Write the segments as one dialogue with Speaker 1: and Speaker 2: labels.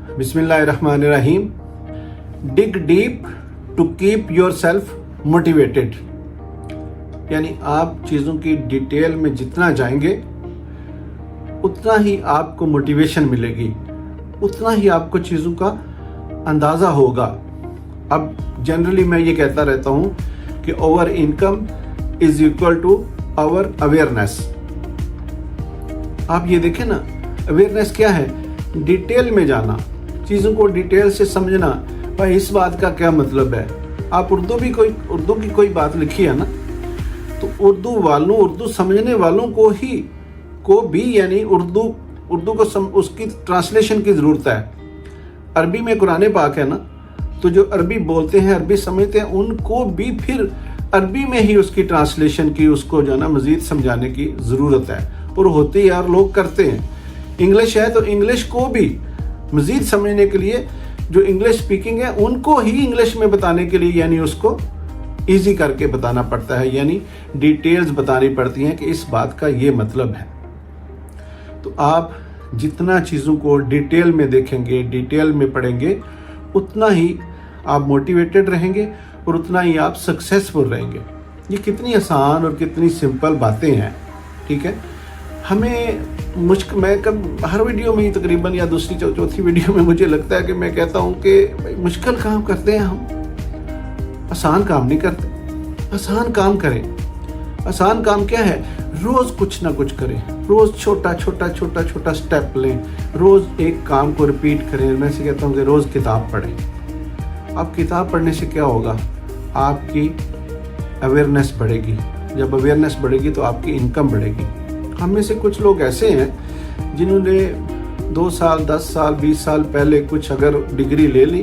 Speaker 1: बिस्मिल्लाहिर्रहमानिर्रहीम। Dig deep to keep yourself motivated, यानी आप चीज़ों की डिटेल में जितना जाएंगे उतना ही आपको मोटिवेशन मिलेगी, उतना ही आपको चीज़ों का अंदाज़ा होगा। अब जनरली मैं ये कहता रहता हूँ कि our income is equal to our awareness. आप ये देखें ना, अवेयरनेस क्या है? डिटेल में जाना, चीज़ों को डिटेल से समझना। भाई इस बात का क्या मतलब है? आप उर्दू की कोई बात लिखी है ना, तो उर्दू समझने वालों को भी यानी उर्दू को उसकी ट्रांसलेशन की ज़रूरत है। अरबी में कुरान पाक है ना, तो जो अरबी बोलते हैं, अरबी समझते हैं, उनको भी फिर अरबी में ही उसकी ट्रांसलेशन की, उसको जो है ना मज़ीद समझाने की ज़रूरत है, और होती है और लोग करते हैं। इंग्लिश है तो इंग्लिश को भी मज़ीद समझने के लिए जो इंग्लिश स्पीकिंग है उनको ही इंग्लिश में बताने के लिए यानी उसको ईजी करके बताना पड़ता है, यानी डिटेल्स बतानी पड़ती हैं कि इस बात का ये मतलब है। तो आप जितना चीज़ों को डिटेल में देखेंगे, डिटेल में पढ़ेंगे, उतना ही आप मोटिवेटेड रहेंगे और उतना ही आप सक्सेसफुल रहेंगे। ये कितनी आसान और कितनी सिंपल बातें हैं, ठीक है। हमें मैं कब हर वीडियो में ही तकरीबन या दूसरी चौथी वीडियो में मुझे लगता है कि मैं कहता हूँ कि मुश्किल काम करते हैं हम, आसान काम नहीं करते। आसान काम करें। आसान काम क्या है? रोज़ कुछ ना कुछ करें, रोज़ छोटा स्टेप लें, रोज़ एक काम को रिपीट करें। मैं से कहता हूँ कि रोज़ किताब पढ़ें। आप किताब पढ़ने से क्या होगा? आपकी अवेयरनेस बढ़ेगी। जब अवेयरनेस बढ़ेगी तो आपकी इनकम बढ़ेगी। हम में से कुछ लोग ऐसे हैं जिन्होंने 2 साल, 10 साल, 20 साल पहले कुछ अगर डिग्री ले ली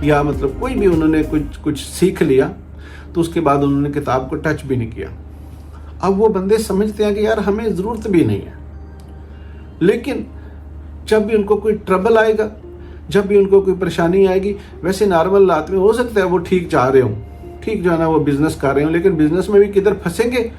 Speaker 1: या मतलब कोई भी उन्होंने कुछ सीख लिया, तो उसके बाद उन्होंने किताब को टच भी नहीं किया। अब वो बंदे समझते हैं कि यार हमें ज़रूरत भी नहीं है, लेकिन जब भी उनको कोई ट्रबल आएगा, जब भी उनको कोई परेशानी आएगी, वैसे नॉर्मल हालात में हो सकता है वो ठीक जा रहे हों, ठीक जो है ना वो बिज़नेस कर रहे हों, लेकिन बिज़नेस में भी किधर फंसेंगे,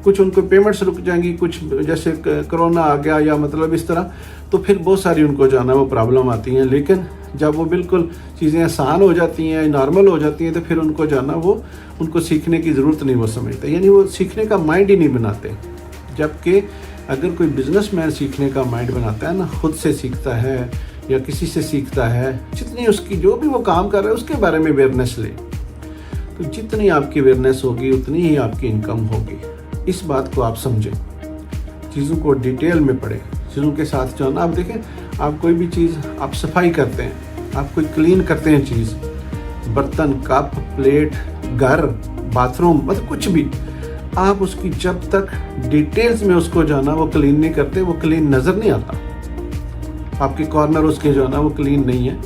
Speaker 1: कुछ उनको पेमेंट्स रुक जाएंगी, कुछ जैसे कोरोना आ गया या मतलब इस तरह, तो फिर बहुत सारी उनको जो है ना वो प्रॉब्लम आती हैं। लेकिन जब वो बिल्कुल चीज़ें आसान हो जाती हैं, नॉर्मल हो जाती हैं, तो फिर उनको जो है ना वो उनको सीखने की ज़रूरत नहीं वो समझते, यानी वो सीखने का माइंड ही नहीं बनाते। जबकि अगर कोई बिजनेसमैन सीखने का माइंड बनाता है ना, खुद से सीखता है या किसी से सीखता है, जितनी उसकी जो भी वो काम कर रहा है उसके बारे में अवेयरनेस ले, तो जितनी आपकी अवेयरनेस होगी उतनी ही आपकी इनकम होगी। इस बात को आप समझें, चीज़ों को डिटेल में पढ़ें, चीज़ों के साथ जो है ना, आप देखें, आप कोई भी चीज़ आप सफाई करते हैं, आप कोई क्लीन करते हैं चीज़, बर्तन, कप, प्लेट, घर, बाथरूम, मतलब कुछ भी, आप उसकी जब तक डिटेल्स में उसको जो है ना वो क्लीन नहीं करते, वो क्लीन नज़र नहीं आता। आपके कॉर्नर उसके जो है ना वो क्लीन नहीं है,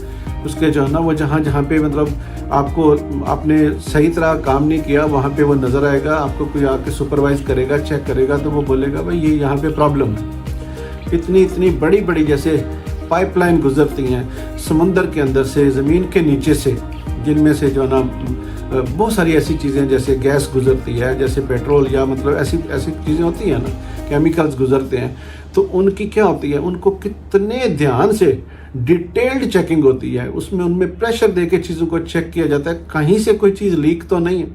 Speaker 1: उसके जो है ना वो जहाँ पे मतलब आपको आपने सही तरह काम नहीं किया वहाँ पे वो नज़र आएगा। आपको कोई आके सुपरवाइज करेगा, चेक करेगा, तो वो बोलेगा भाई ये यहाँ पे प्रॉब्लम है। इतनी बड़ी जैसे पाइपलाइन गुजरती हैं समुंदर के अंदर से, ज़मीन के नीचे से, जिनमें से जो है ना बहुत सारी ऐसी चीज़ें जैसे गैस गुजरती है, जैसे पेट्रोल या मतलब ऐसी चीज़ें होती हैं ना, केमिकल्स गुजरते हैं, तो उनकी क्या होती है, उनको कितने ध्यान से डिटेल्ड चेकिंग होती है, उसमें उनमें प्रेशर देके चीज़ों को चेक किया जाता है, कहीं से कोई चीज़ लीक तो नहीं है।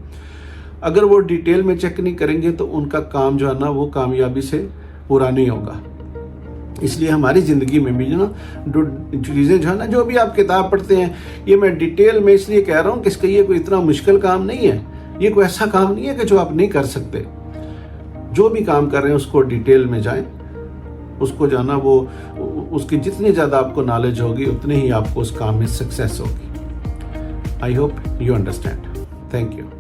Speaker 1: अगर वो डिटेल में चेक नहीं करेंगे तो उनका काम जो है ना वो कामयाबी से पूरा नहीं होगा। इसलिए हमारी ज़िंदगी में भी जो ना चीज़ें जो है ना, जो भी आप किताब पढ़ते हैं, ये मैं डिटेल में इसलिए कह रहा हूँ कि इसका ये कोई इतना मुश्किल काम नहीं है, ये कोई ऐसा काम नहीं है कि जो आप नहीं कर सकते। जो भी काम कर रहे हैं उसको डिटेल में जाएं, उसको जाना वो उसकी जितनी ज़्यादा आपको नॉलेज होगी उतनी ही आपको उस काम में सक्सेस होगी। I hope you understand. Thank you.